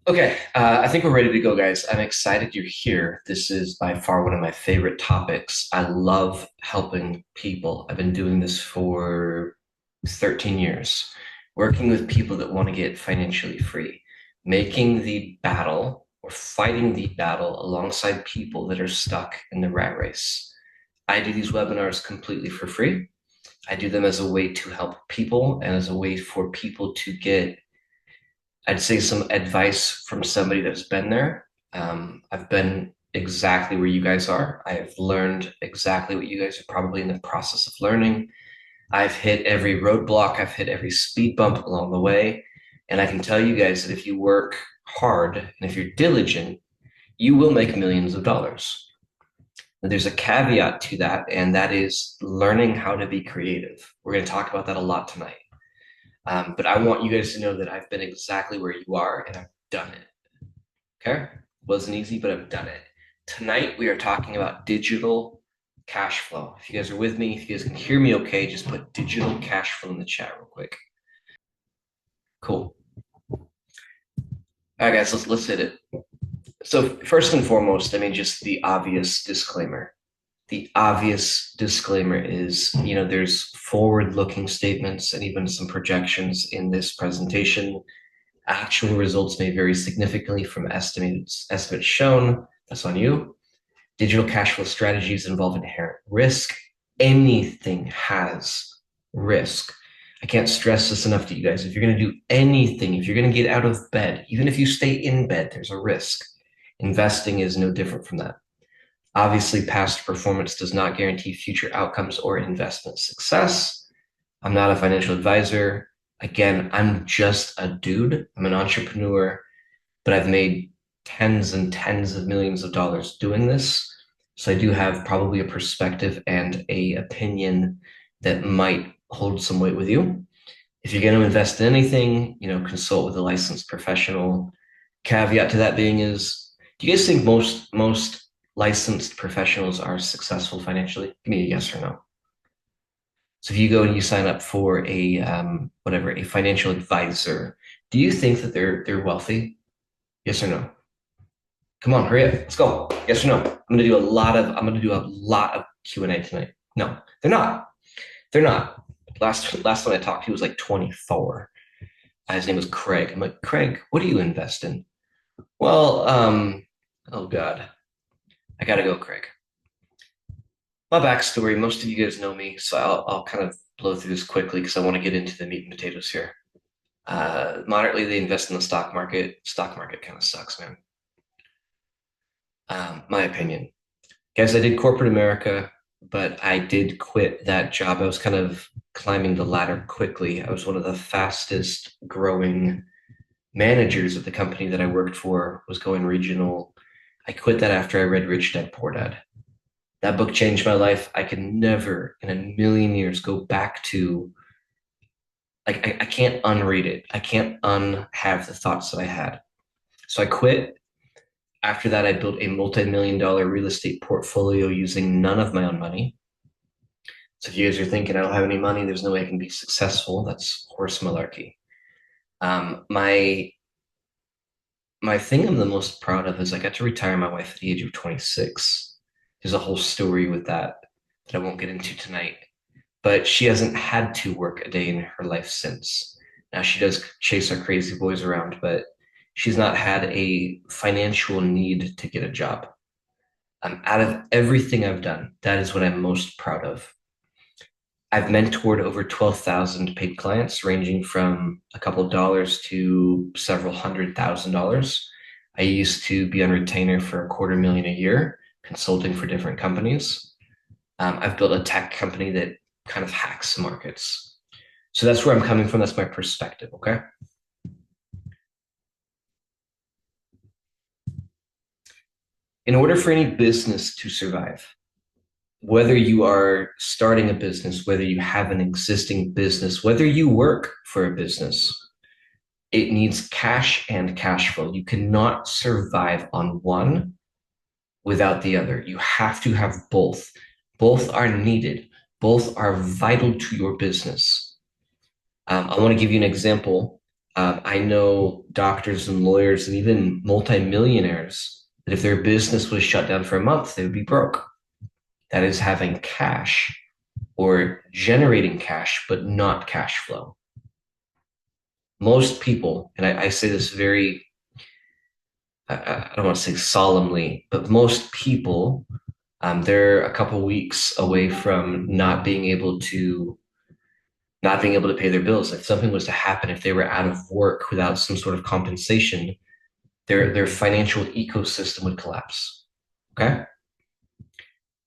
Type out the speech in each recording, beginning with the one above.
Okay, I think we're ready to go, guys. I'm excited you're here. This is by far one of my favorite topics. I love helping people. I've been doing this for 13 years, working with people that want to get financially free, making the battle or fighting the battle alongside people that are stuck in the rat race. I do these webinars completely for free. I do them as a way to help people and as a way for people to get, I'd say, some advice from somebody that's been there. I've been exactly where you guys are. I have learned exactly what you guys are probably in the process of learning. I've hit every roadblock, I've hit every speed bump along the way. And I can tell you guys that if you work hard and if you're diligent, you will make millions of dollars. And there's a caveat to that, and that is learning how to be creative. We're going to talk about that a lot tonight. But I want you guys to know that I've been exactly where you are and I've done it. Okay. Wasn't easy, but I've done it. Tonight, we are talking about digital cash flow. If you guys are with me, if you guys can hear me okay, just put digital cash flow in the chat real quick. Cool. All right, guys, let's hit it. So, first and foremost, I mean, just the obvious disclaimer. The obvious disclaimer is, there's forward-looking statements and even some projections in this presentation. Actual results may vary significantly from estimates shown. That's on you. Digital cash flow strategies involve inherent risk. Anything has risk. I can't stress this enough to you guys. If you're going to do anything, if you're going to get out of bed, even if you stay in bed, there's a risk. Investing is no different from that. Obviously, past performance does not guarantee future outcomes or investment success. I'm not a financial advisor. Again, I'm just a dude. I'm an entrepreneur, but I've made tens and tens of millions of dollars doing this. So I do have probably a perspective and a opinion that might hold some weight with you. If you're going to invest in anything, consult with a licensed professional. Caveat to that being is, do you guys think most licensed professionals are successful financially? Give me a yes or no. So if you go and you sign up for a financial advisor, do you think that they're wealthy? Yes or no? Come on, hurry up. Let's go. Yes or no? I'm gonna do a lot of Q&A tonight. No, they're not. They're not. Last time I talked, he was like 24. His name was Craig. I'm like, Craig, what do you invest in? Well, oh God. I gotta go, Craig. My backstory, most of you guys know me, so I'll kind of blow through this quickly because I want to get into the meat and potatoes here. Moderately, they invest in the stock market. Stock market kind of sucks, man. My opinion. Guys, I did corporate America, but I did quit that job. I was kind of climbing the ladder quickly. I was one of the fastest growing managers of the company that I worked for, was going regional. I quit that after I read Rich Dad Poor Dad. That book changed my life. I can never in a million years go back to, like, I can't unread it. I can't unhave the thoughts that I had. So I quit. After that, I built a multi-million dollar real estate portfolio using none of my own money. So if you guys are thinking I don't have any money, there's no way I can be successful, that's horse malarkey. My thing I'm the most proud of is I got to retire my wife at the age of 26. There's a whole story with that I won't get into tonight. But she hasn't had to work a day in her life since. Now she does chase our crazy boys around, but she's not had a financial need to get a job. Out of everything I've done, that is what I'm most proud of. I've mentored over 12,000 paid clients, ranging from a couple of dollars to several $100,000. I used to be on retainer for $250,000 a year, consulting for different companies. I've built a tech company that kind of hacks markets. So that's where I'm coming from. That's my perspective. Okay. In order for any business to survive, whether you are starting a business, whether you have an existing business, whether you work for a business, it needs cash and cash flow. You cannot survive on one without the other. You have to have both. Both are needed. Both are vital to your business. I want to give you an example. I know doctors and lawyers and even multimillionaires that if their business was shut down for a month, they would be broke. That is having cash or generating cash, but not cash flow. Most people, and I say this very, I don't want to say solemnly, but most people, they're a couple weeks away from not being able to pay their bills. If something was to happen, if they were out of work without some sort of compensation, their financial ecosystem would collapse. Okay.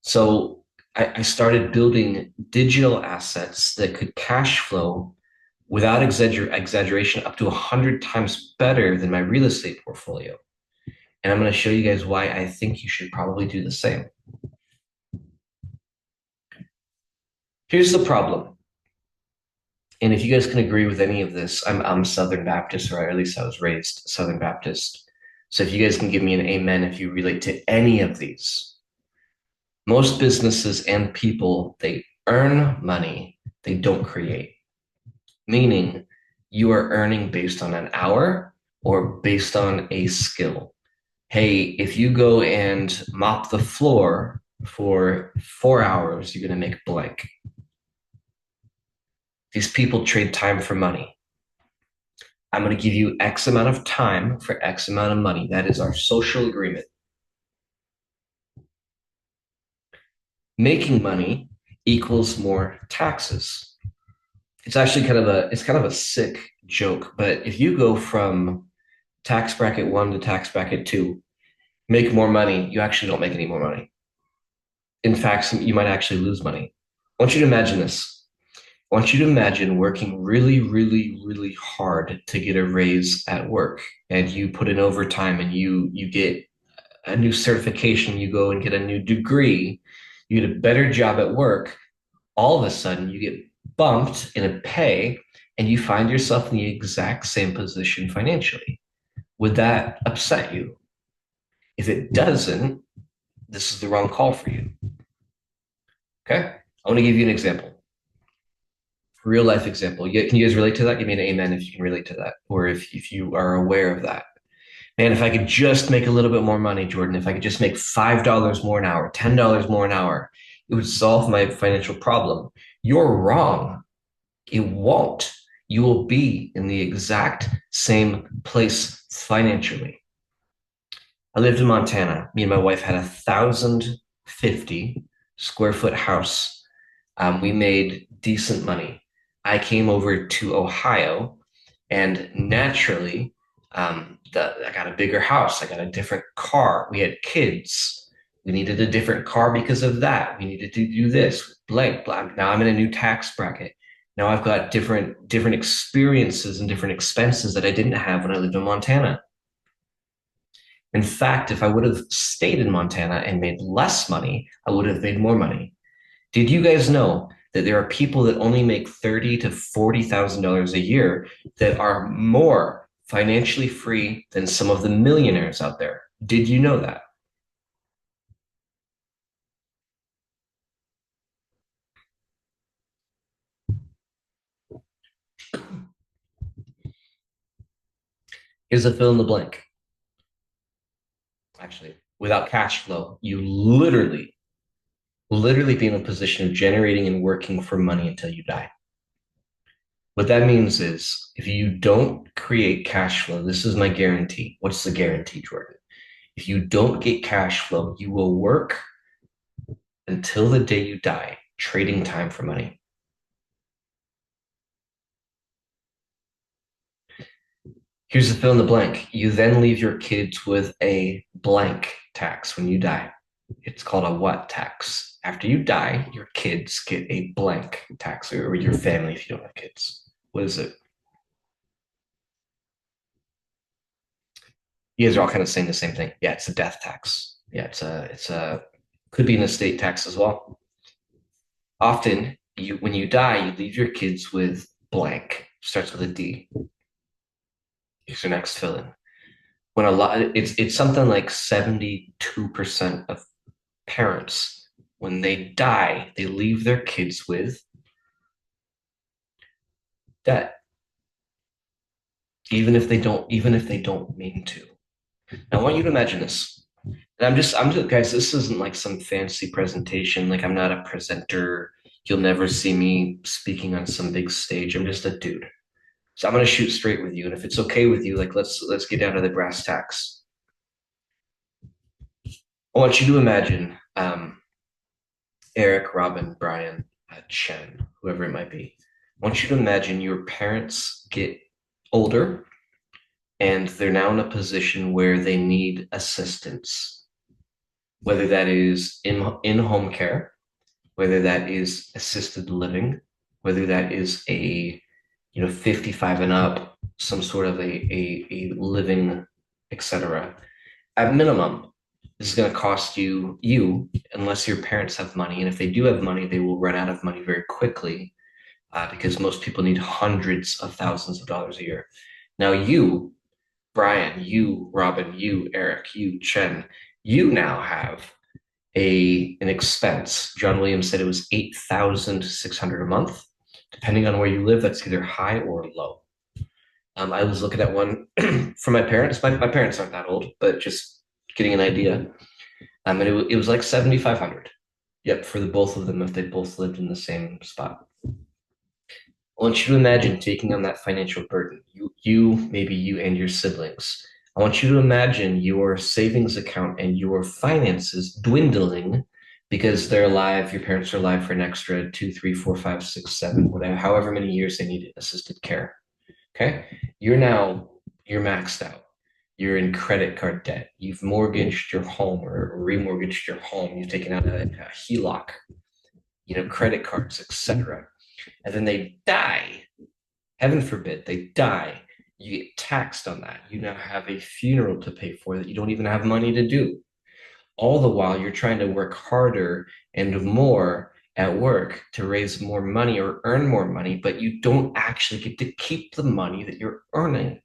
So I started building digital assets that could cash flow without exaggeration up to 100 times better than my real estate portfolio. And I'm going to show you guys why I think you should probably do the same. Here's the problem. And if you guys can agree with any of this, I'm Southern Baptist, or at least I was raised Southern Baptist. So if you guys can give me an amen if you relate to any of these. Most businesses and people, they earn money, they don't create. Meaning you are earning based on an hour or based on a skill. Hey, if you go and mop the floor for 4 hours, you're going to make blank. These people trade time for money. I'm going to give you X amount of time for X amount of money. That is our social agreement. Making money equals more taxes. It's kind of a sick joke, but if you go from tax bracket 1 to tax bracket 2, make more money, you actually don't make any more money. In fact, you might actually lose money. I want you to imagine this. I want you to imagine working really, really, really hard to get a raise at work, and you put in overtime and you get a new certification, you go and get a new degree, you get a better job at work. All of a sudden, you get bumped in a pay, and you find yourself in the exact same position financially. Would that upset you? If it doesn't, this is the wrong call for you. Okay. I want to give you an example, real life example. Can you guys relate to that? Give me an amen if you can relate to that, or if you are aware of that. Man, if I could just make a little bit more money, Jordan, if I could just make $5 more an hour, $10 more an hour, it would solve my financial problem. You're wrong. It won't. You will be in the exact same place financially. I lived in Montana. Me and my wife had 1,050 square foot house. We made decent money. I came over to Ohio, and naturally, I got a bigger house. I got a different car. We had kids. We needed a different car because of that. We needed to do this. Blank, blank. Now I'm in a new tax bracket. Now I've got different experiences and different expenses that I didn't have when I lived in Montana. In fact, if I would have stayed in Montana and made less money, I would have made more money. Did you guys know that there are people that only make $30,000 to $40,000 a year that are more financially free than some of the millionaires out there? Did you know that? Here's a fill in the blank. Actually, without cash flow, you literally be in a position of generating and working for money until you die. What that means is if you don't create cash flow, this is my guarantee. What's the guarantee, Jordan? If you don't get cash flow, you will work until the day you die, trading time for money. Here's the fill in the blank. You then leave your kids with a blank tax when you die. It's called a what tax? After you die, your kids get a blank tax, or your family if you don't have kids. What is it? You guys are all kind of saying the same thing. Yeah, it's a death tax. Yeah, could be an estate tax as well. Often, when you die, you leave your kids with blank. Starts with a D. Here's your next fill in. When a lot, it's something like 72% of parents, when they die, they leave their kids with debt. even if they don't mean to. Now, I want you to imagine this. And I'm just, guys, this isn't like some fancy presentation. Like, I'm not a presenter. You'll never see me speaking on some big stage. I'm just a dude. So I'm gonna shoot straight with you. And if it's okay with you, like, let's get down to the brass tacks. I want you to imagine Eric, Robin, Brian, Chen, whoever it might be. I want you to imagine your parents get older and they're now in a position where they need assistance, whether that is in home care, whether that is assisted living, whether that is a 55 and up, some sort of a living, etc. At minimum, this is going to cost you unless your parents have money, and if they do have money, they will run out of money very quickly because most people need hundreds of thousands of dollars a year. Now, you, Brian, you, Robin, you, Eric, you, Chen, you now have an expense. John Williams said it was 8,600 a month. Depending on where you live, that's either high or low. I was looking at one for my parents. My parents aren't that old, but just getting an idea. And it was like 7,500. Yep, for the both of them if they both lived in the same spot. I want you to imagine taking on that financial burden. Maybe you and your siblings. I want you to imagine your savings account and your finances dwindling because they're alive, your parents are alive for an extra two, three, four, five, six, seven, whatever, however many years they need assisted care. Okay. You're maxed out. You're in credit card debt. You've mortgaged your home or remortgaged your home. You've taken out a HELOC, credit cards, etc. And then they die. Heaven forbid they die. You get taxed on that. You now have a funeral to pay for that you don't even have money to do. All the while, you're trying to work harder and more at work to raise more money or earn more money, but you don't actually get to keep the money that you're earning.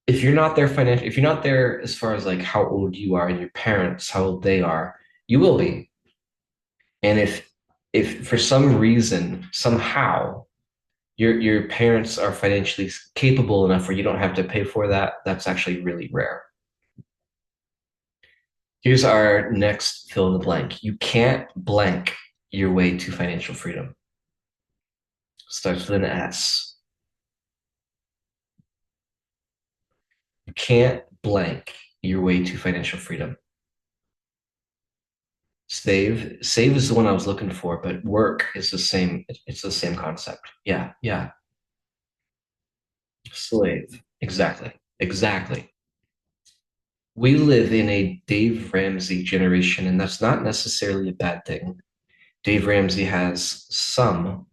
If you're not there as far as like how old you are and your parents, how old they are, you will be. And if for some reason, somehow, your parents are financially capable enough where you don't have to pay for that, that's actually really rare. Here's our next fill in the blank. You can't blank your way to financial freedom. Starts with an S. You can't blank your way to financial freedom. Save is the one I was looking for, but work is the same. It's the same concept. Yeah, yeah. Slave. Exactly. Exactly. We live in a Dave Ramsey generation, and that's not necessarily a bad thing. Dave Ramsey has some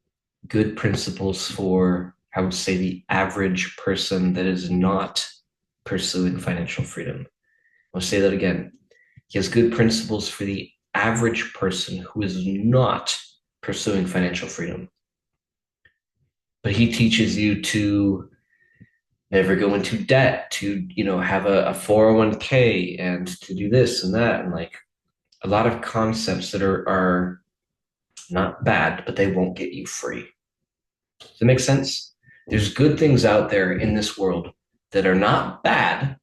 good principles for, I would say, the average person that is not pursuing financial freedom. I'll say that again. He has good principles for the average person who is not pursuing financial freedom. But he teaches you to never go into debt, to have a 401k and to do this and that, and like a lot of concepts that are not bad, but they won't get you free. Does that make sense? There's good things out there in this world that are not bad.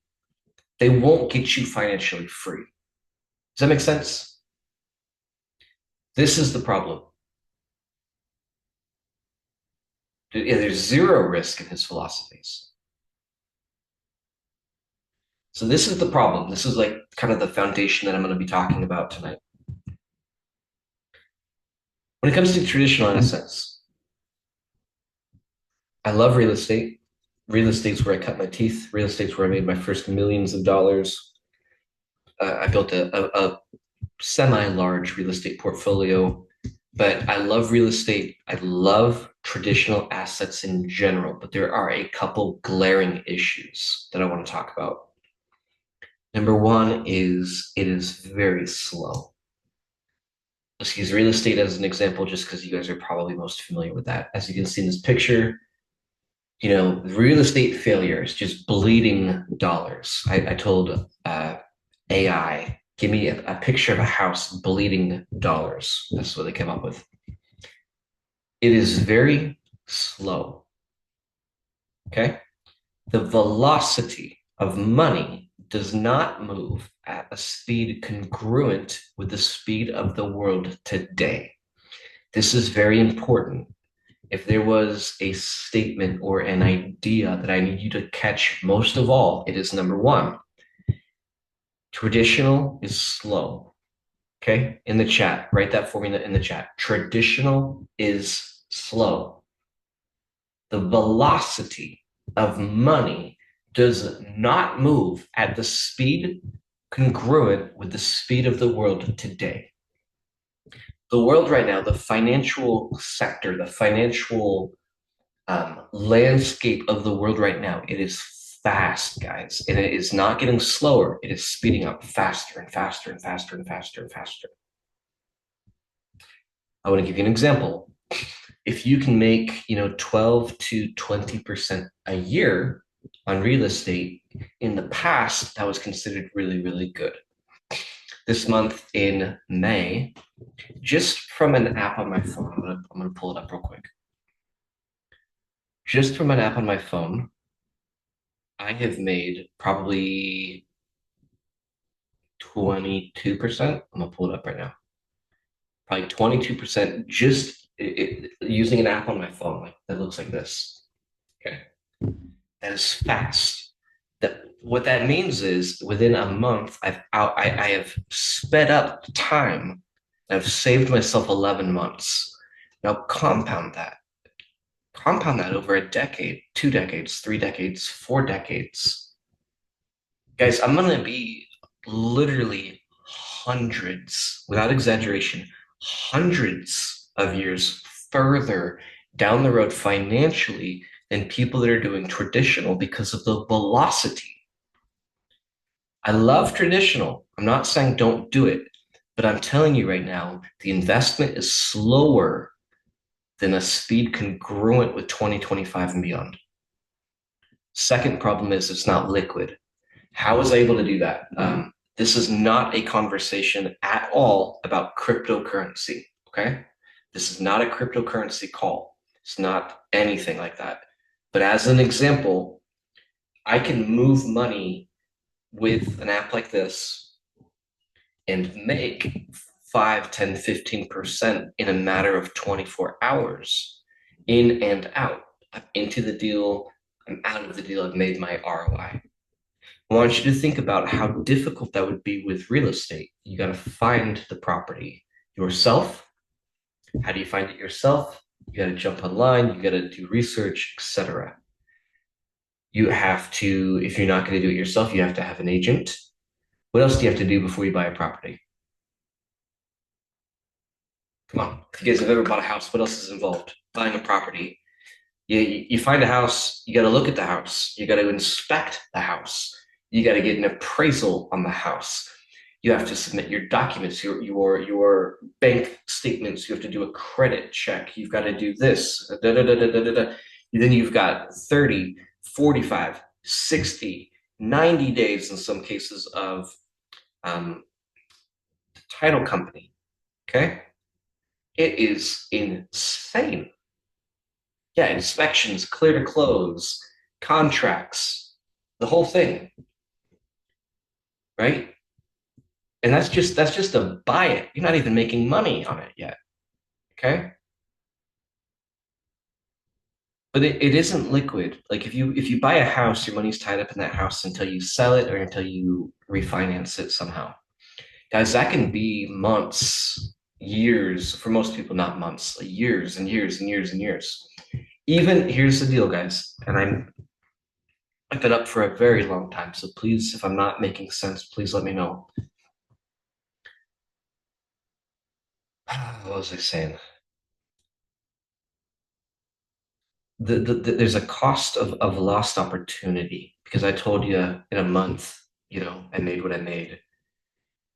They won't get you financially free. Does that make sense? This is the problem. There's zero risk in his philosophies. So this is the problem. This is like kind of the foundation that I'm going to be talking about tonight. When it comes to traditional assets, I love real estate. Real estate's where I cut my teeth. Real estate's where I made my first millions of dollars. I built a semi-large real estate portfolio, but I love real estate. I love traditional assets in general, but there are a couple glaring issues that I want to talk about. Number one is it is very slow. Let's use real estate as an example just because you guys are probably most familiar with that. As you can see in this picture, real estate failures, just bleeding dollars. I told AI, give me a picture of a house bleeding dollars. That's what they came up with. It is very slow. Okay. The velocity of money does not move at a speed congruent with the speed of the world today. This is very important. If there was a statement or an idea that I need you to catch most of all, it is number one, traditional is slow. Okay. In the chat, write that for me in the chat. Traditional is slow. The velocity of money does not move at the speed congruent with the speed of the world today. The world right now, the financial sector, the financial landscape of the world right now, it is fast, guys, and it is not getting slower. It is speeding up faster and faster and faster and faster and faster. I want to give you an example. If you can make 12 to 20% a year on real estate, in the past that was considered really, really good. This month in May, just from an app on my phone, I'm gonna pull it up real quick. Just from an app on my phone, I have made probably 22%. I'm gonna pull it up right now. Probably 22% just using an app on my phone, like that looks like this. Okay. That is fast. That what that means is within a month, I have sped up time. I've saved myself 11 months. Now compound that. Compound that over a decade, 2 decades, 3 decades, 4 decades. Guys, I'm gonna be literally hundreds, without exaggeration, hundreds of years further down the road financially than people that are doing traditional because of the velocity. I love traditional. I'm not saying don't do it, but I'm telling you right now, the investment is slower than a speed congruent with 2025 and beyond. Second problem is it's not liquid. How was I able to do that? This is not a conversation at all about cryptocurrency. Okay. This is not a cryptocurrency call. It's not anything like that. But as an example, I can move money with an app like this and make 5, 10, 15% in a matter of 24 hours in and out. I'm into the deal. I'm out of the deal. I've made my ROI. I want you to think about how difficult that would be with real estate. You got to find the property yourself. How do you find it yourself? You got to jump online, you got to do research, etc. You have to, if you're not going to do it yourself, you have to have an agent. What else do you have to do before you buy a property? Come on, if you guys have ever bought a house, what else is involved? Buying a property. You find a house, you got to look at the house, you got to inspect the house, you got to get an appraisal on the house. You have to submit your documents, your bank statements. You have to do a credit check. You've got to do this. Da, da, da, da, da, da. Then you've got 30, 45, 60, 90 days in some cases of the title company. Okay. It is insane. Yeah, inspections, clear to close, contracts, the whole thing, right? And that's just to buy it. You're not even making money on it yet. Okay. But it isn't liquid. Like if you buy a house, your money's tied up in that house until you sell it or until you refinance it somehow. Guys, that can be months, years, for most people, not months, like years and years and years and years. Even here's the deal, guys, and I've been up for a very long time, so please, if I'm not making sense, please let me know. What was I saying? There's a cost of lost opportunity because I told you in a month, I made what I made.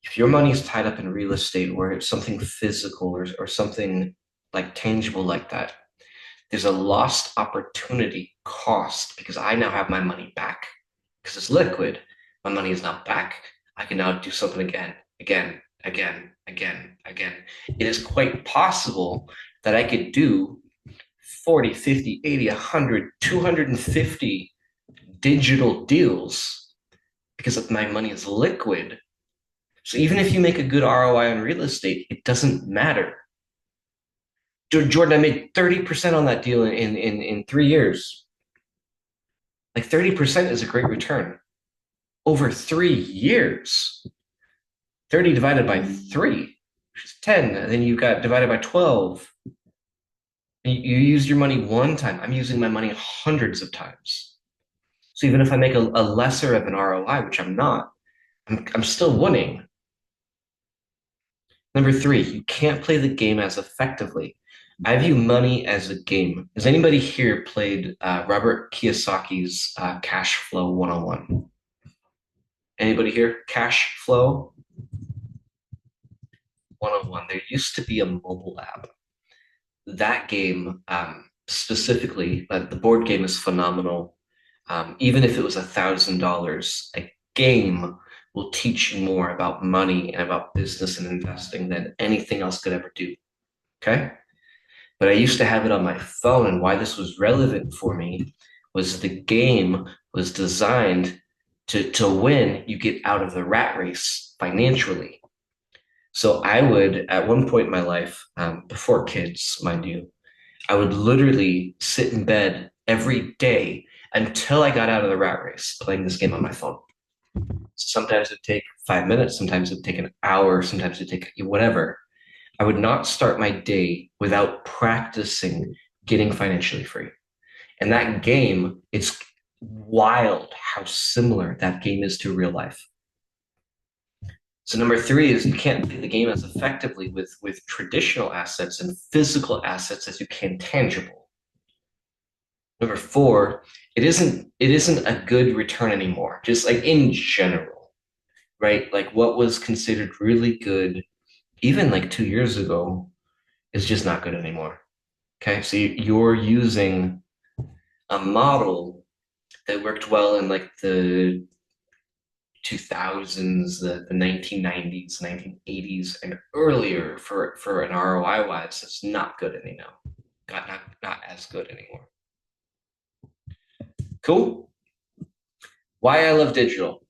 If your money is tied up in real estate or it's something physical or something like tangible like that, there's a lost opportunity cost because I now have my money back because it's liquid. My money is now back. I can now do something again, again, again, again, again. It is quite possible that I could do 40, 50, 80, 100, 250 digital deals because my money is liquid. So even if you make a good ROI on real estate, it doesn't matter. Jordan, I made 30% on that deal in 3 years. Like 30% is a great return. Over 3 years, 30 divided by 3, which is 10. And then you got divided by 12. You used your money one time. I'm using my money hundreds of times. So even if I make a lesser of an ROI, which I'm not, I'm still winning. Number three, you can't play the game as effectively. I view money as a game. Has anybody here played Robert Kiyosaki's Cashflow 101? Anybody here? Cashflow 101. There used to be a mobile app. That game specifically, the board game is phenomenal. Even if it was $1,000, a game will teach you more about money and about business and investing than anything else could ever do. Okay. But I used to have it on my phone. And why this was relevant for me was the game was designed to win, you get out of the rat race financially. So I would, at one point in my life, before kids, mind you, I would literally sit in bed every day until I got out of the rat race playing this game on my phone. Sometimes it'd take 5 minutes, sometimes it'd take an hour, sometimes it'd take whatever. I would not start my day without practicing getting financially free. And that game, it's wild how similar that game is to real life. So number three is you can't play the game as effectively with traditional assets and physical assets as you can tangible. Number four, it isn't a good return anymore, just like in general, right? Like what was considered really good even like 2 years ago is just not good anymore. Okay, so you're using a model that worked well in like the 2000s, the 1990s, 1980s, and earlier for an ROI wise, it's not good anymore. Not as good anymore. Cool. Why I love digital.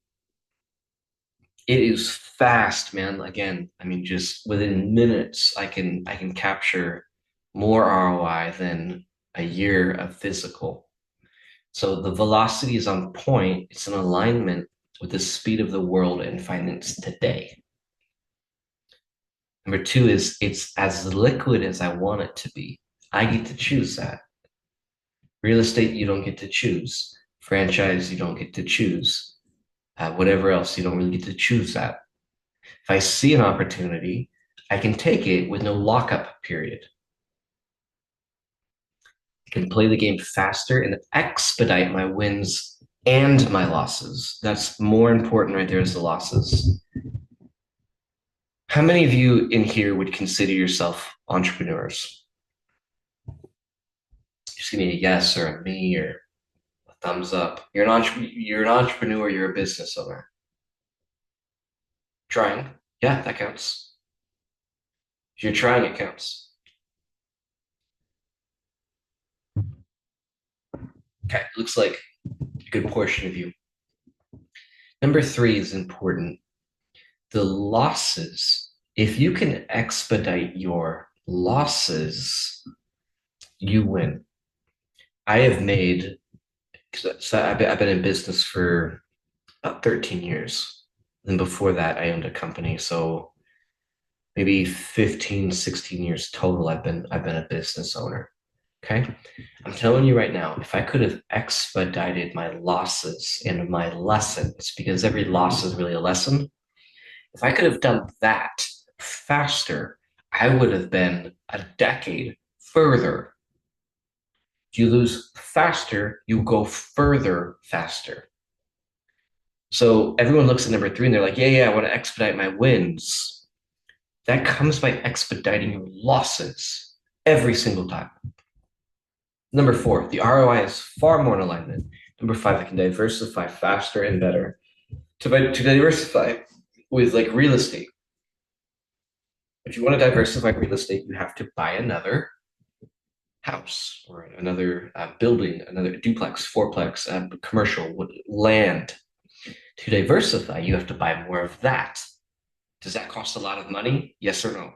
It is fast, man. Again, I mean, just within minutes, I can capture more ROI than a year of physical. So the velocity is on point. It's in alignment with the speed of the world and finance today. Number two is it's as liquid as I want it to be. I get to choose that. Real estate, you don't get to choose. Franchise, you don't get to choose. Whatever else, you don't really get to choose that. If I see an opportunity, I can take it with no lockup period. I can play the game faster and expedite my wins and my losses. That's more important right there is the losses. How many of you in here would consider yourself entrepreneurs? Just give me a yes or a me or a thumbs up. You're an entrepreneur, you're a business owner. Trying. Yeah, that counts. If you're trying, it counts. Okay, looks like a good portion of you. Number three is important. The losses. If you can expedite your losses, you win. I have made, so I've been in business for about 13 years. And before that, I owned a company. So maybe 15, 16 years total, I've been a business owner. Okay. I'm telling you right now, if I could have expedited my losses and my lessons, because every loss is really a lesson, if I could have done that faster, I would have been a decade further. If you lose faster, you go further faster. So everyone looks at number three and they're like, yeah, I want to expedite my wins. That comes by expediting your losses every single time. Number four, the ROI is far more in alignment. Number five, I can diversify faster and better. To diversify with like real estate. If you want to diversify real estate, you have to buy another house or another building, another duplex, fourplex, commercial land. To diversify, you have to buy more of that. Does that cost a lot of money? Yes or no?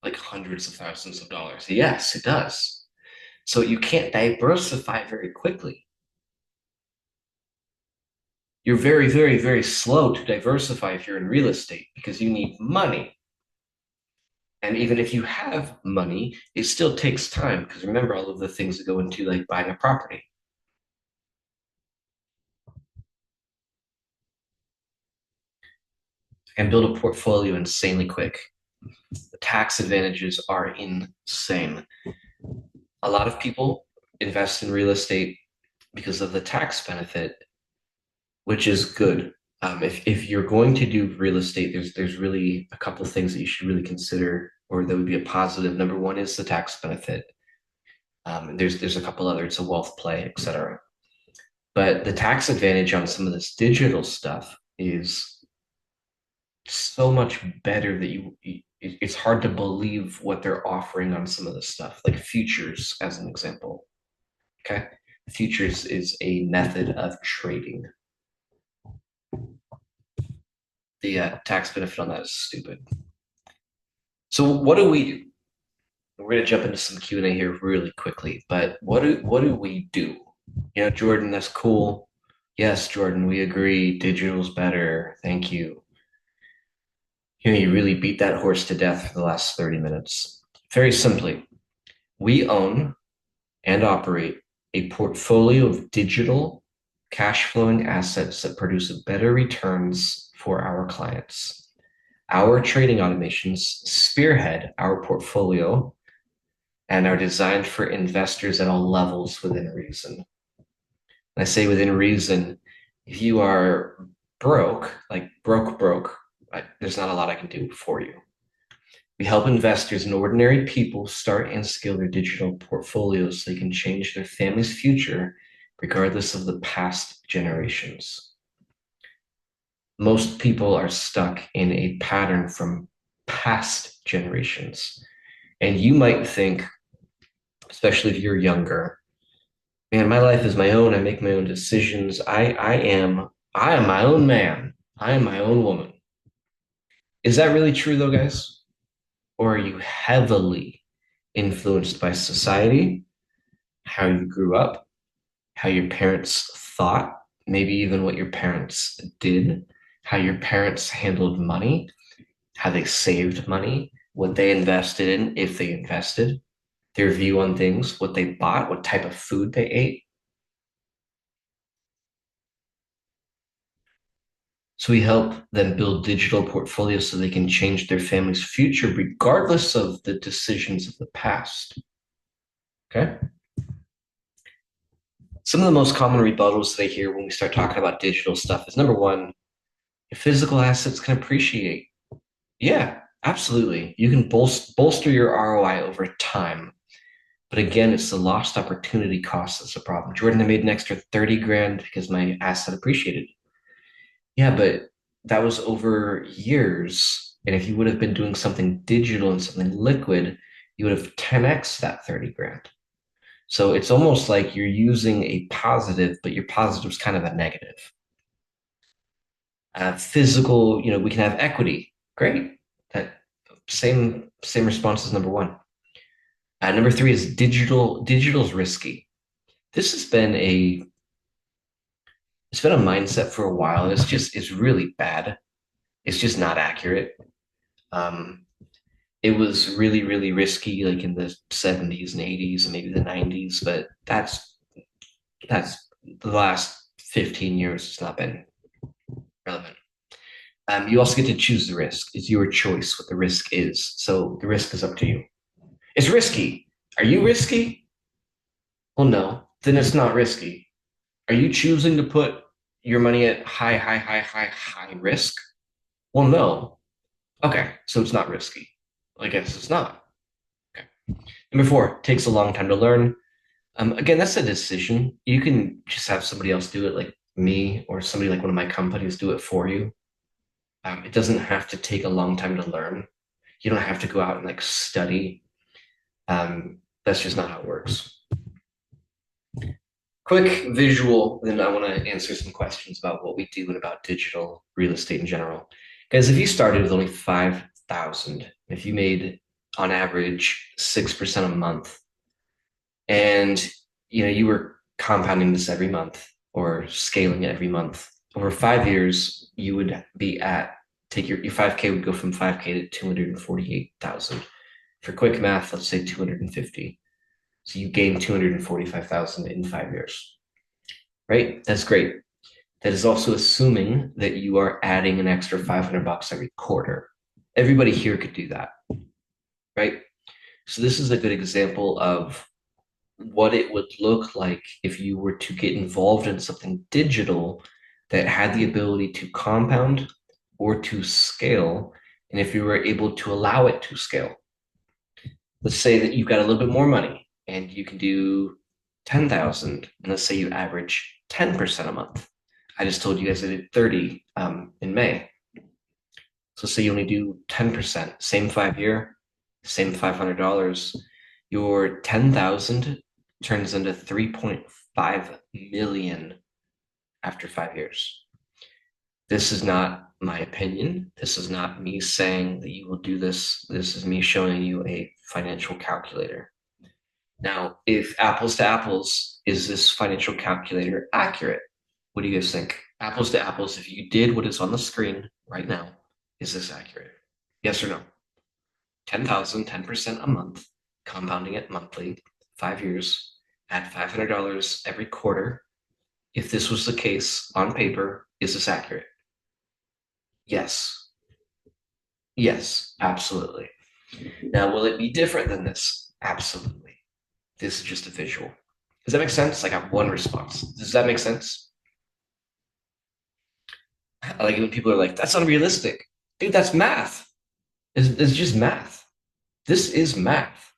Like hundreds of thousands of dollars. Yes, it does. So you can't diversify very quickly. You're very, very, very slow to diversify if you're in real estate because you need money. And even if you have money, it still takes time because remember all of the things that go into like buying a property and build a portfolio insanely quick. The tax advantages are insane. A lot of people invest in real estate because of the tax benefit, which is good. If you're going to do real estate, there's really a couple of things that you should really consider, or that would be a positive. Number one is the tax benefit. There's a couple other. It's a wealth play, etc. But the tax advantage on some of this digital stuff is so much better that it's hard to believe what they're offering on some of this stuff, like futures, as an example. Okay, futures is a method of trading. The tax benefit on that is stupid. So what do we do? We're gonna jump into some Q&A here really quickly, but what do we do? Jordan, that's cool. Yes, Jordan, we agree. Digital's better. Thank you. You really beat that horse to death for the last 30 minutes. Very simply, we own and operate a portfolio of digital cash flowing assets that produce better returns for our clients. Our trading automations spearhead our portfolio and are designed for investors at all levels within reason. And I say within reason, if you are broke, like broke, there's not a lot I can do for you. We help investors and ordinary people start and scale their digital portfolios so they can change their family's future regardless of the past generations. Most people are stuck in a pattern from past generations. And you might think, especially if you're younger, man, my life is my own. I make my own decisions. I am my own man. I am my own woman. Is that really true though, guys? Or are you heavily influenced by society, how you grew up, how your parents thought, maybe even what your parents did, how your parents handled money, how they saved money, what they invested in, if they invested, their view on things, what they bought, what type of food they ate? So we help them build digital portfolios so they can change their family's future regardless of the decisions of the past. Okay. Some of the most common rebuttals that I hear when we start talking about digital stuff is number one, your physical assets can appreciate. Yeah, absolutely. You can bolster your ROI over time. But again, it's the lost opportunity cost that's a problem. Jordan, I made an extra 30 grand because my asset appreciated. Yeah, but that was over years. And if you would have been doing something digital and something liquid, you would have 10x that 30 grand. So it's almost like you're using a positive, but your positive is kind of a negative. Physical, we can have equity. Great. That same response as number one. Number three is digital. Digital's risky. This has been a it's been a mindset for a while. It's really bad. It's just not accurate. Um, it was really, really risky, like in the 70s and 80s and maybe the 90s, but that's the last 15 years. It's not been relevant. You also get to choose the risk. It's your choice what the risk is. So the risk is up to you. It's risky. Are you risky? Well, no. Then it's not risky. Are you choosing to put your money at high risk? Well, no. Okay, so it's not risky. I guess it's not. Okay. Number four, takes a long time to learn. Again, that's a decision. You can just have somebody else do it, like me or somebody like one of my companies do it for you. It doesn't have to take a long time to learn. You don't have to go out and like study. That's just not how it works. Quick visual, then I want to answer some questions about what we do and about digital real estate in general. Because if you started with only 5,000, if you made on average 6% a month, and you were compounding this every month or scaling it every month, over 5 years, you would be at take your 5K would go from 5K to 248,000. For quick math, let's say 250. So you gain 245,000 in 5 years, right? That's great. That is also assuming that you are adding an extra 500 bucks every quarter. Everybody here could do that, right? So this is a good example of what it would look like if you were to get involved in something digital that had the ability to compound or to scale, and if you were able to allow it to scale. Let's say that you've got a little bit more money and you can do 10,000, and let's say you average 10% a month. I just told you guys I did 30 in May. So say you only do 10%, same 5 year, same $500. Your 10,000 turns into 3.5 million after 5 years. This is not my opinion. This is not me saying that you will do this. This is me showing you a financial calculator. Now, if apples to apples, is this financial calculator accurate? What do you guys think? Apples to apples, if you did what is on the screen right now, is this accurate? Yes or no? 10,000, 10% a month, compounding it monthly, 5 years, at $500 every quarter. If this was the case on paper, is this accurate? Yes. Yes, absolutely. Now, will it be different than this? Absolutely. This is just a visual. Does that make sense? I got one response. Does that make sense? I like it when people are like, that's unrealistic. Dude, that's math. It's just math. This is math.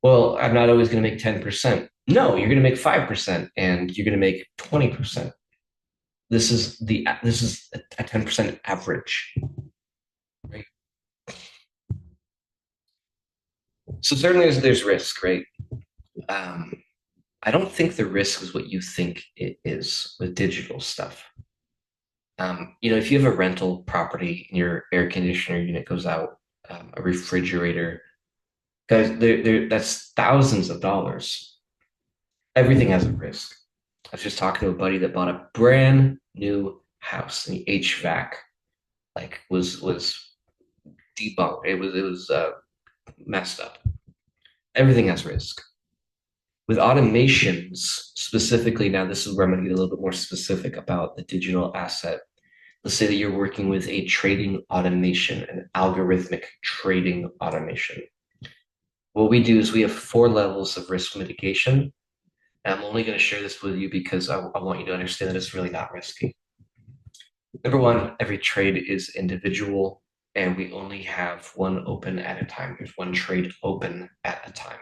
Well, I'm not always going to make 10%. No, you're going to make 5% and you're going to make 20%. This is a 10% average, right? So certainly there's risk, right? Um, I don't think the risk is what you think it is with digital stuff. If you have a rental property and your air conditioner unit goes out, a refrigerator, guys, that's thousands of dollars. Everything has a risk. I was just talking to a buddy that bought a brand new house, and the HVAC was debunked. It was messed up. Everything has risk. With automations specifically, now this is where I'm going to get a little bit more specific about the digital asset. Let's say that you're working with a trading automation, an algorithmic trading automation. What we do is we have 4 levels of risk mitigation. And I'm only going to share this with you because I want you to understand that it's really not risky. Number one, every trade is individual, and we only have one open at a time. There's one trade open at a time.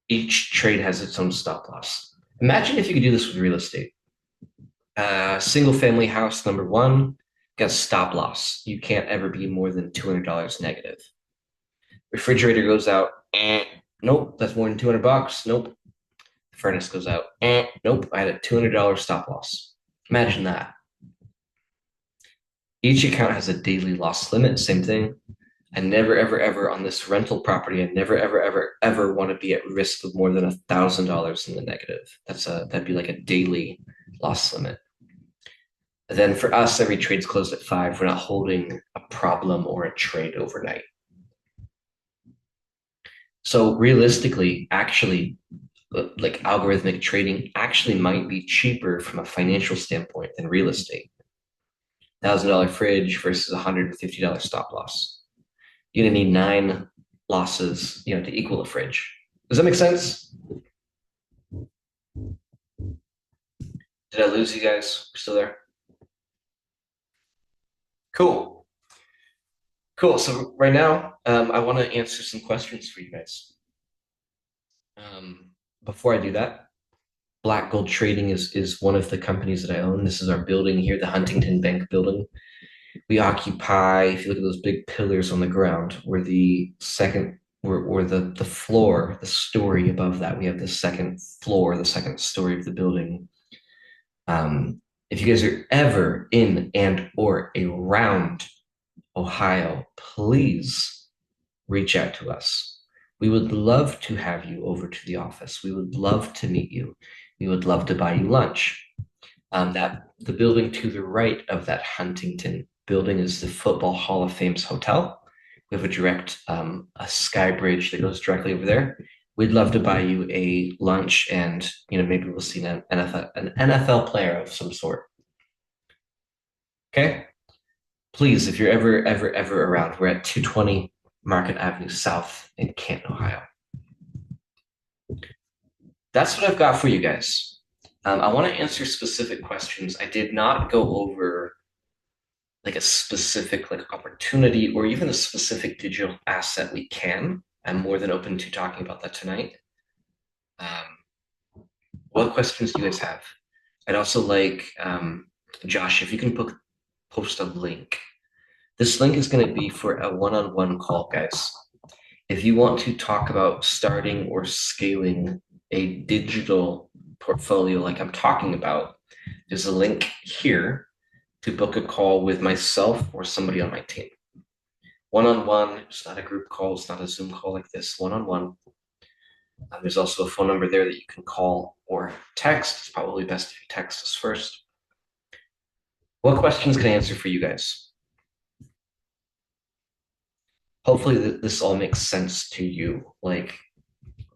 Each trade has its own stop loss. Imagine if you could do this with real estate. Single family house, number one, got stop loss. You can't ever be more than $200 negative. Refrigerator goes out, nope, that's more than 200 bucks. Nope. Furnace goes out, nope, I had a $200 stop loss. Imagine that. Each account has a daily loss limit, same thing. I never, ever, ever on this rental property, I never, ever, ever, ever want to be at risk of more than $1,000 in the negative. That'd be like a daily loss limit. And then for us, every trade's closed at 5. We're not holding a problem or a trade overnight. So realistically, actually, like algorithmic trading actually might be cheaper from a financial standpoint than real estate. $1,000 fridge versus $150 stop loss. You're gonna need 9 losses, to equal a fridge. Does that make sense? Did I lose you guys? Still there? Cool. Cool. So right now, I want to answer some questions for you guys. Before I do that, Black Gold Trading is one of the companies that I own. This is our building here, the Huntington Bank building. We occupy, if you look at those big pillars on the ground, we're the second or the floor, the story above that. We have the second floor, the second story of the building. If you guys are ever in and or around Ohio, please reach out to us. We would love to have you over to the office. We would love to meet you. We would love to buy you lunch. That the building to the right of that Huntington building is the Football Hall of Fame's hotel. We have a direct a sky bridge that goes directly over there. We'd love to buy you a lunch, and maybe we'll see an NFL player of some sort. Okay, please, if you're ever around, we're at 220 Market Avenue South in Canton, Ohio. That's what I've got for you guys. I want to answer specific questions. I did not go over like a specific like opportunity or even a specific digital asset we can. I'm more than open to talking about that tonight. What questions do you guys have? I'd also like Josh, if you can post a link. This link is going to be for a one-on-one call, guys. If you want to talk about starting or scaling a digital portfolio like I'm talking about, there's a link here to book a call with myself or somebody on my team. One-on-one, it's not a group call, it's not a Zoom call like this, one-on-one. There's also a phone number there that you can call or text. It's probably best if you text us first. What questions can I answer for you guys? Hopefully this all makes sense to you. Like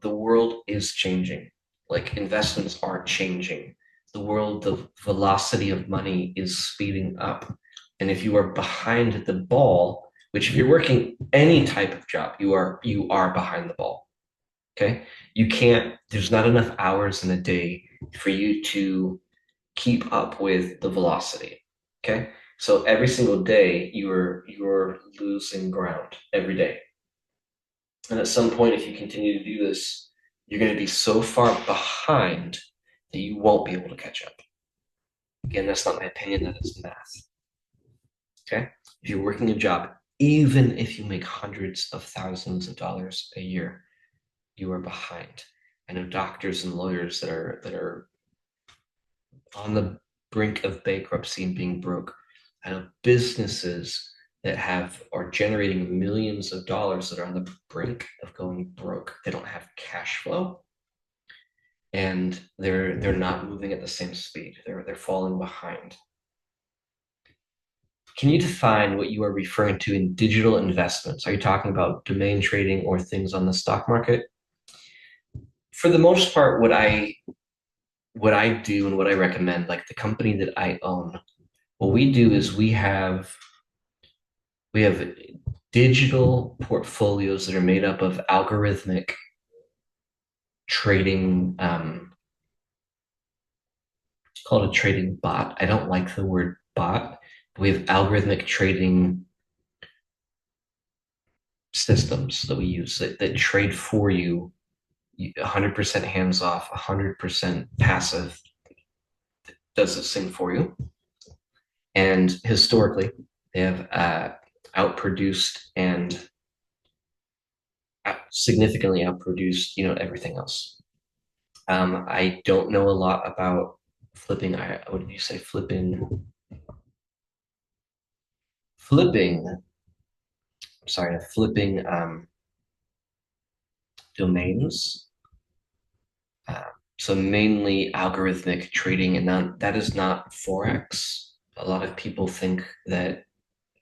the world is changing. Like investments are changing. The world, the velocity of money is speeding up. And if you are behind the ball, which if you're working any type of job, you are behind the ball. Okay. You can't, there's not enough hours in a day for you to keep up with the velocity. Okay. So every single day you're losing ground every day. And at some point, if you continue to do this, you're going to be so far behind that you won't be able to catch up. Again, that's not my opinion, that is math. Okay. If you're working a job, even if you make hundreds of thousands of dollars a year, you are behind. I know doctors and lawyers that are on the brink of bankruptcy and being broke. I know businesses that are generating millions of dollars that are on the brink of going broke. They don't have cash flow, and they're not moving at the same speed. They're falling behind. Can you define what you are referring to in digital investments? Are you talking about domain trading or things on the stock market? For the most part, what I do and what I recommend, like the company that I own, what we do is we have digital portfolios that are made up of algorithmic trading. It's called a trading bot. I don't like the word bot. We have algorithmic trading systems that we use that trade for you 100% hands off, 100% passive, does this thing for you. And historically, they have outproduced and significantly outproduced, everything else. I don't know a lot about flipping. What did you say? Flipping. Sorry, flipping domains. Uh, so mainly algorithmic trading, and that is not forex. A lot of people think that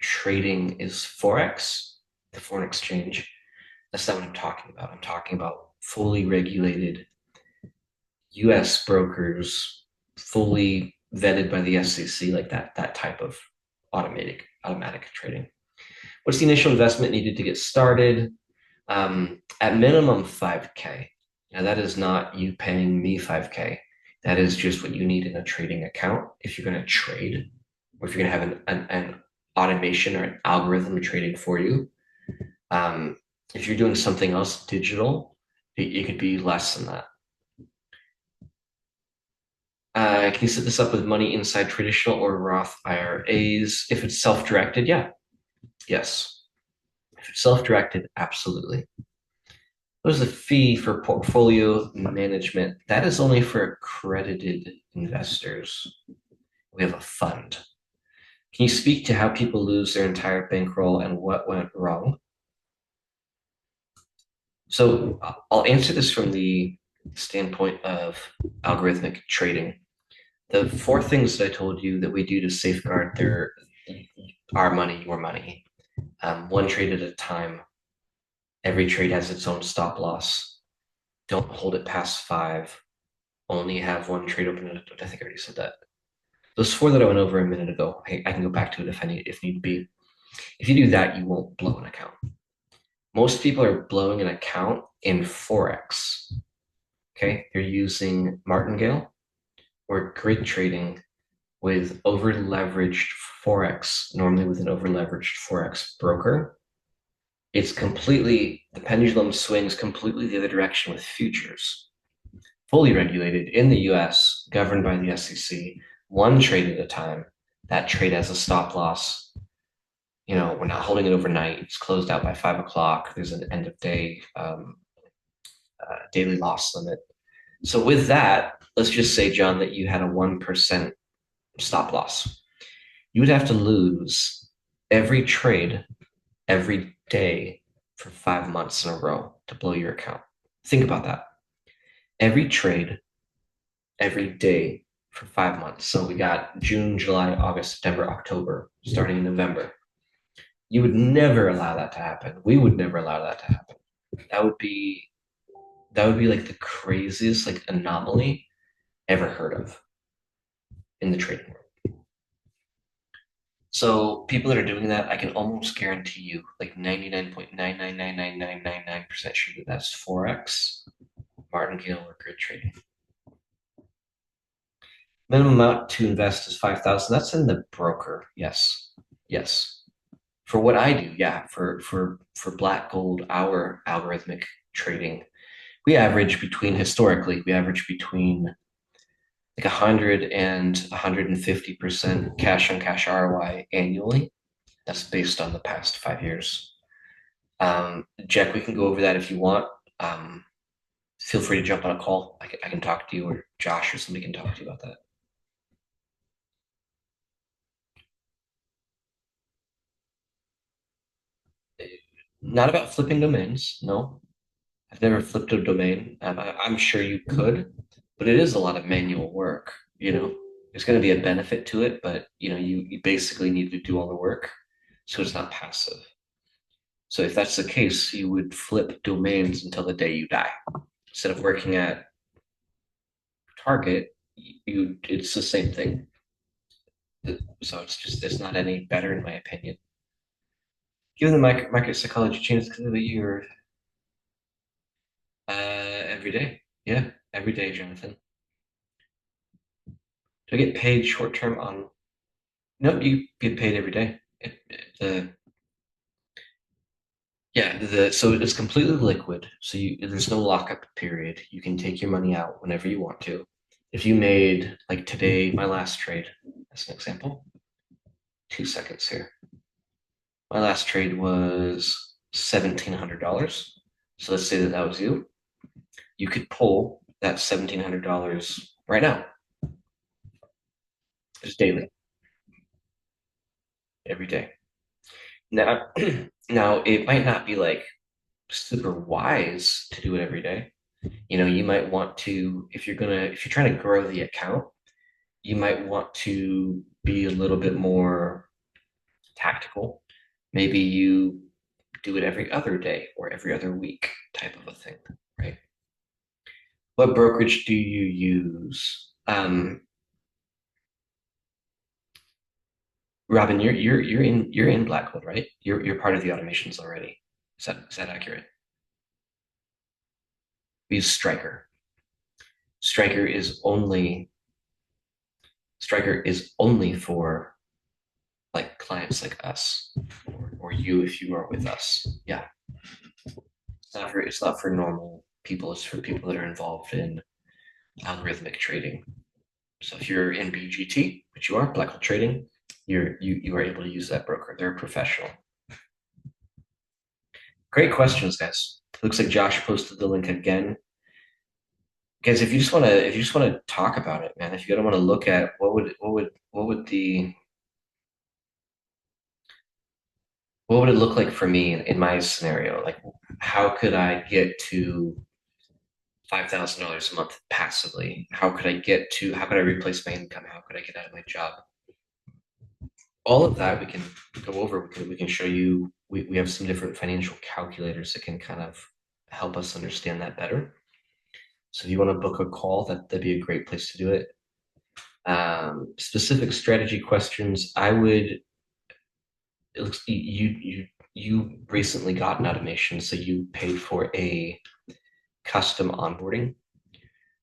trading is forex, the foreign exchange. That's not what I'm talking about. I'm talking about fully regulated U.S. brokers, fully vetted by the SEC, like that type of automatic trading. What's the initial investment needed to get started? At minimum 5K. Now that is not you paying me 5K. That is just what you need in a trading account if you're going to trade, or if you're going to have an automation or an algorithm trading for you. If you're doing something else digital, it could be less than that. Can you set this up with money inside traditional or Roth IRAs? If it's self-directed, yeah. Yes. If it's self-directed, absolutely. There's a fee for portfolio management. That is only for accredited investors. We have a fund. Can you speak to how people lose their entire bankroll and what went wrong? So I'll answer this from the standpoint of algorithmic trading. The four things that I told you that we do to safeguard our money, your money, one trade at a time. Every trade has its own stop loss. Don't hold it past five. Only have one trade open. I think I already said that. Those four that I went over a minute ago, I can go back to it if need be. If you do that, you won't blow an account. Most people are blowing an account in Forex. Okay, they're using martingale or grid trading with over leveraged Forex, normally with an over leveraged Forex broker. It's completely, the pendulum swings completely the other direction with futures. Fully regulated in the US, governed by the SEC, one trade at a time. That trade has a stop loss. We're not holding it overnight. It's closed out by 5 o'clock. There's an end of day daily loss limit. So with that, let's just say, John, that you had a 1% stop loss. You would have to lose every trade every day for 5 months in a row to blow your account. Think about that. Every trade every day for 5 months. So we got June, July, August, September, October, starting in November. You would never allow that to happen. We would never allow that to happen. That would be that would be like the craziest like anomaly ever heard of in the trading world. So people that are doing that, I can almost guarantee you, like 99.9999999% sure that that's Forex, martingale, or grid trading. Minimum amount to invest is 5,000. That's in the broker. Yes. Yes. For what I do, yeah. For black gold, our algorithmic trading, historically, we average between like 100 and 150% cash on cash ROI annually. That's based on the past 5 years. Jack, we can go over that if you want. Um, Feel free to jump on a call. I can talk to you, or Josh or somebody can talk to you about that. Not about flipping domains. No, I've never flipped a domain. I'm sure you could, but it is a lot of manual work. There's going to be a benefit to it, but you basically need to do all the work, so it's not passive. So if that's the case, you would flip domains until the day you die. Instead of working at Target, it's the same thing. So it's not any better in my opinion. Given the market psychology changes because the year, every day. Yeah, every day, Jonathan. Do I get paid short term on? No, you get paid every day. The Yeah, so it's completely liquid. So there's no lockup period. You can take your money out whenever you want to. If you made like today, my last trade, as an example, 2 seconds here. My last trade was $1,700. So let's say that that was you. You could pull that $1,700 right now, just daily, every day. Now, now it might not be like super wise to do it every day. You might want to, if you're trying to grow the account, you might want to be a little bit more tactical. Maybe you do it every other day or every other week type of a thing, right? What brokerage do you use? Robin, you're in Blackwood, right? You're part of the automations already. Is that accurate? We use Striker. Striker is only Striker is only for like clients like us, or you if you are with us. Yeah, it's not for normal people. It's for people that are involved in algorithmic trading. So if you're in BGT, which you are, Blackwell Trading, you are able to use that broker. They're a professional. Great questions, guys. Looks like Josh posted the link again. Guys, if you just want to talk about it, man, if you don't want to look at what would it look like for me in my scenario? Like, how could I get to $5,000 a month passively? How could I replace my income? How could I get out of my job? All of that we can go over. We can show you. We have some different financial calculators that can kind of help us understand that better. So if you want to book a call, that'd be a great place to do it. Specific strategy questions, I would. It looks you recently got an automation, so you paid for a custom onboarding.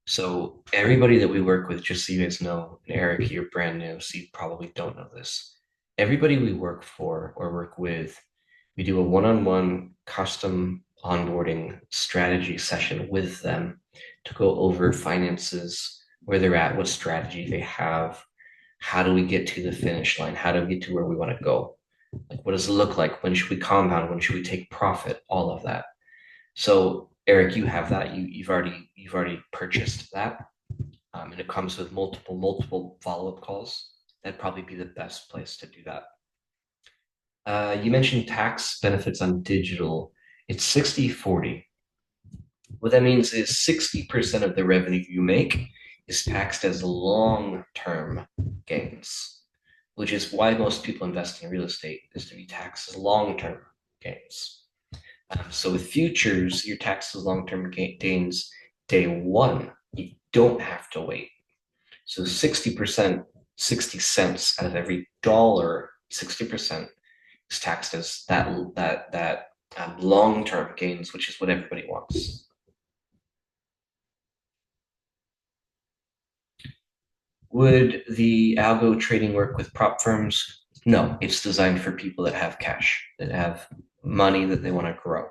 So everybody that we work with, just so you guys know, and Eric, you're brand new, so you probably don't know this. Everybody we work for or work with, we do a one-on-one custom onboarding strategy session with them to go over finances, where they're at, what strategy they have, how do we get to the finish line, how do we get to where we want to go, like what does it look like, when should we compound, when should we take profit, all of that. So Eric, you have that. You've already purchased that, and it comes with multiple follow up calls. That'd probably be the best place to do that. You mentioned tax benefits on digital. It's 60/40. What that means is 60% of the revenue you make is taxed as long term gains, which is why most people investing in real estate is to be taxed as long term gains. So with futures, your taxes long-term gains day one. You don't have to wait. So 60%, 60 cents out of every dollar, 60% is taxed as that long-term gains, which is what everybody wants. Would the algo trading work with prop firms? No, it's designed for people that have cash, that have money that they want to grow.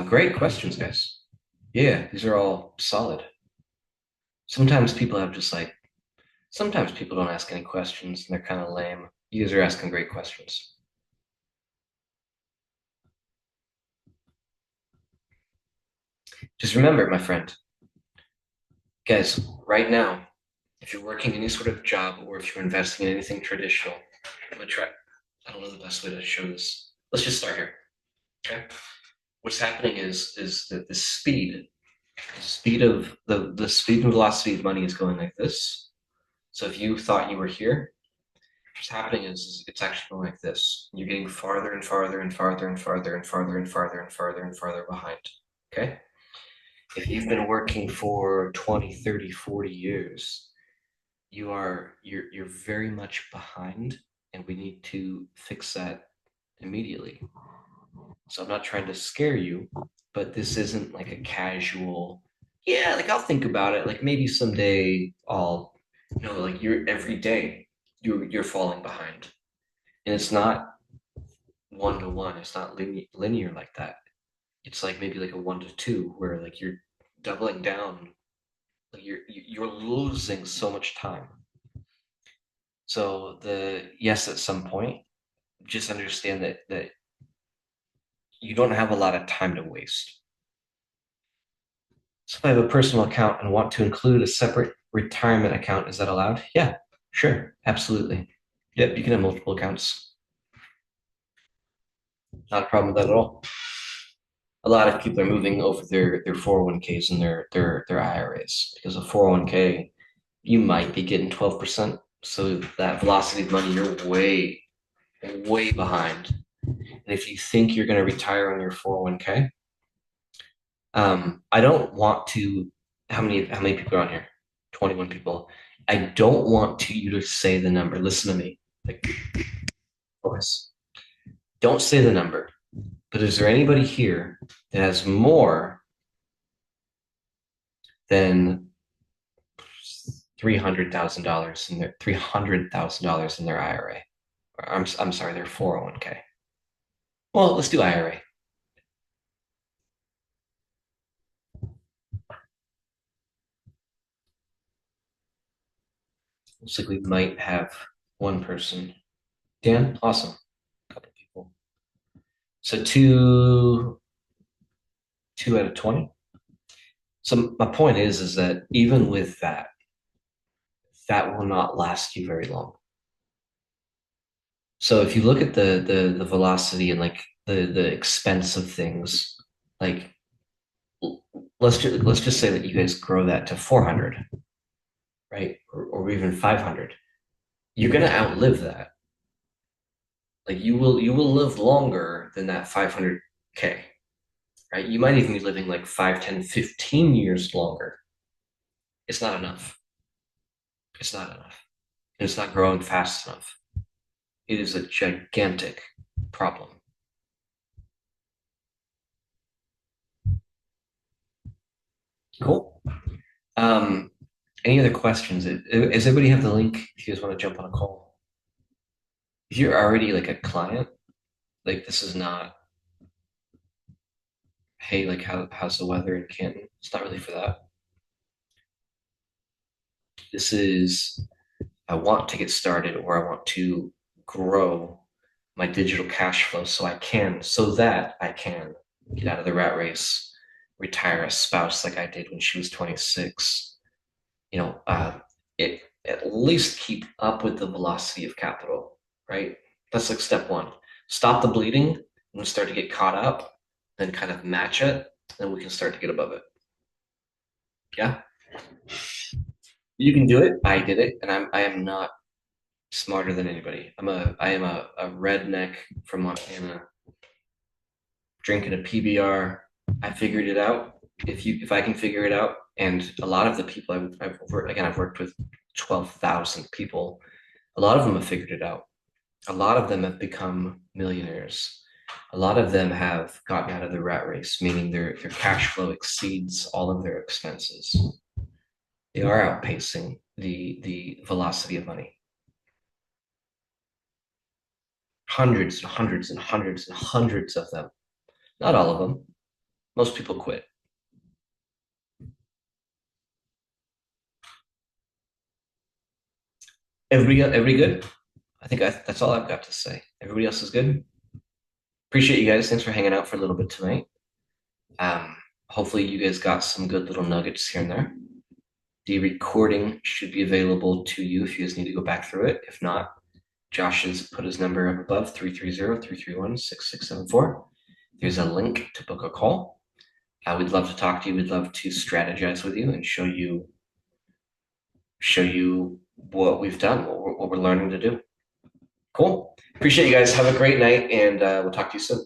Great questions, guys. Yeah, these are all solid. Sometimes people have just like, sometimes people don't ask any questions and they're kind of lame. You guys are asking great questions. Just remember, my friend, guys, right now, if you're working any sort of job or if you're investing in anything traditional, I'm gonna try. I don't know the best way to show this. Let's just start here. Okay. What's happening is that the speed and velocity of money is going like this. So if you thought you were here, what's happening is it's actually going like this. You're getting farther and farther and farther and farther and farther and farther and farther and farther behind. Okay. If you've been working for 20, 30, 40 years, you're very much behind, and we need to fix that immediately. So I'm not trying to scare you, but this isn't like a casual, yeah, like I'll think about it. Like maybe someday I'll, like you're every day you're falling behind. And it's not one to one. It's not linear like that. It's like maybe like a 1 to 2 where like you're doubling down, like you're losing so much time. So the yes, at some point, just understand that you don't have a lot of time to waste. So if I have a personal account and want to include a separate retirement account, is that allowed? Yeah, sure, absolutely. Yep, you can have multiple accounts. Not a problem with that at all. A lot of people are moving over their 401ks and their IRAs because a 401k you might be getting 12%. So that velocity of money, you're way behind. And if you think you're going to retire on your 401k, I don't want to. How many people are on here? 21 people. I don't want you to say the number. Listen to me. Like, focus. Don't say the number. But is there anybody here that has more than $300,000 in their IRA? I'm sorry, their 401k. Well, let's do IRA. Looks like we might have one person. Dan, awesome. So two out of 20. So my point is that even with that, that will not last you very long. So if you look at the velocity and like the expense of things, like let's just say that you guys grow that to 400, right? Or even 500. You're gonna outlive that. Like you will live longer than that 500K, right? You might even be living like 5, 10, 15 years longer. It's not enough. It's not enough. And it's not growing fast enough. It is a gigantic problem. Cool. Um, any other questions? Does everybody have the link if you guys want to jump on a call? If you're already like a client, like this is not, hey, like how's the weather in Canton? It's not really for that. This is, I want to get started or I want to grow my digital cash flow so that I can get out of the rat race, retire a spouse like I did when she was 26, you know, it at least keep up with the velocity of capital, right? That's like step one. Stop the bleeding and start to get caught up, then kind of match it, then we can start to get above it. Yeah, you can do it. I did it, and I am not smarter than anybody. I am a redneck from Montana drinking a PBR. I figured it out. If I can figure it out, and a lot of the people I've worked with 12,000 people. A lot of them have figured it out. A lot of them have become millionaires. A lot of them have gotten out of the rat race, meaning their cash flow exceeds all of their expenses. They are outpacing the velocity of money. Hundreds and hundreds and hundreds and hundreds of them. Not all of them. Most people quit. Everybody good? That's all I've got to say. Everybody else is good. Appreciate you guys. Thanks for hanging out for a little bit tonight. Um, Hopefully you guys got some good little nuggets here and there. The recording should be available to you if you guys need to go back through it. If not, Josh has put his number up above 330-331-6674. There's a link to book a call. We'd love to talk to you. We'd love to strategize with you and show you what we've done, what we're learning to do. Cool. Appreciate you guys. Have a great night, and we'll talk to you soon.